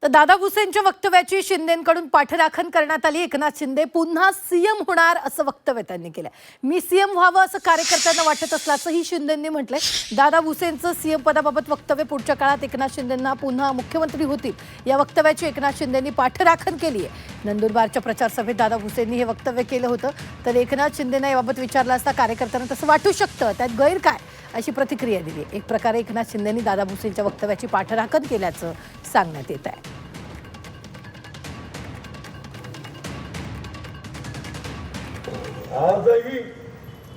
दादा भुसेंच्या वक्तव्याची शिंदेंकडून पाठराखण करण्यात आली। एकनाथ शिंदे पुन्हा सीएम होणार असं वक्तव्य त्यांनी केलं। मी सीएम व्हावं असं कार्यकर्त्यांना वाटत असल्याचंही शिंदेंनी म्हटलंय। दादा भुसेंचं सीएम पदाबाबत वक्तव्य पुढच्या काळात एकनाथ शिंदेंना पुन्हा मुख्यमंत्री होतील या वक्तव्याची एकनाथ शिंदेंनी पाठराखण केली आहे। नंदुरबारच्या प्रचार सभेत दादा भुसेंनी हे वक्तव्य केलं होतं, तर एकनाथ शिंदेंना याबाबत विचारलं असता कार्यकर्त्यांना तसं वाटू शकतं, त्यात गैर काय अशी प्रतिक्रिया दिली। एक प्रकारे एकनाथ शिंदेंनी दादा भुसेंच्या वक्तव्याची पाठराखण केल्याचं सांगण्यात येत आहे। आजही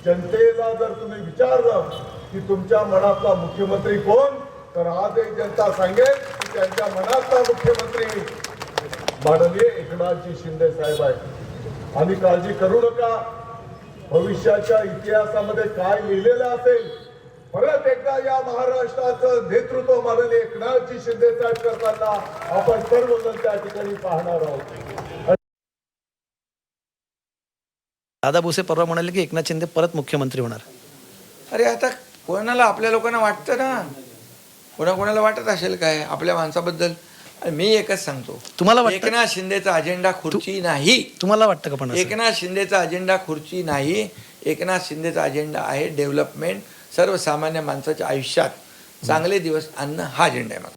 जनतेला जर तुम्ही विचारलं की तुमच्या मनातला मुख्यमंत्री कोण, तर आजही जनता सांगेल की त्यांच्या मनातला मुख्यमंत्री माननीय एकनाथजी शिंदे साहेब आहेत। आणि काळजी करू नका, भविष्याच्या इतिहासामध्ये काय लिहिलेलं असेल, परत एकदा या महाराष्ट्राचं नेतृत्व माननीय एकनाथजी शिंदे साहेब करताना आपण सर्वजण त्या ठिकाणी पाहणार आहोत। दादा भुसे परवा म्हणाले की एकनाथ शिंदे परत मुख्यमंत्री होणार। अरे आता कोणाला, आपल्या लोकांना वाटतं ना, कोणाकोणाला वाटत असेल काय आपल्या माणसाबद्दल। मी एकच सांगतो, तुम्हाला वाटतं? एकनाथ शिंदेचा अजेंडा खुर्ची नाही। तुम्हाला वाटतं का? पण एकनाथ शिंदेचा अजेंडा खुर्ची नाही, एकनाथ शिंदेचा अजेंडा आहे डेव्हलपमेंट, सर्वसामान्य माणसाच्या आयुष्यात चांगले दिवस आणणं, हा अजेंडा आहे।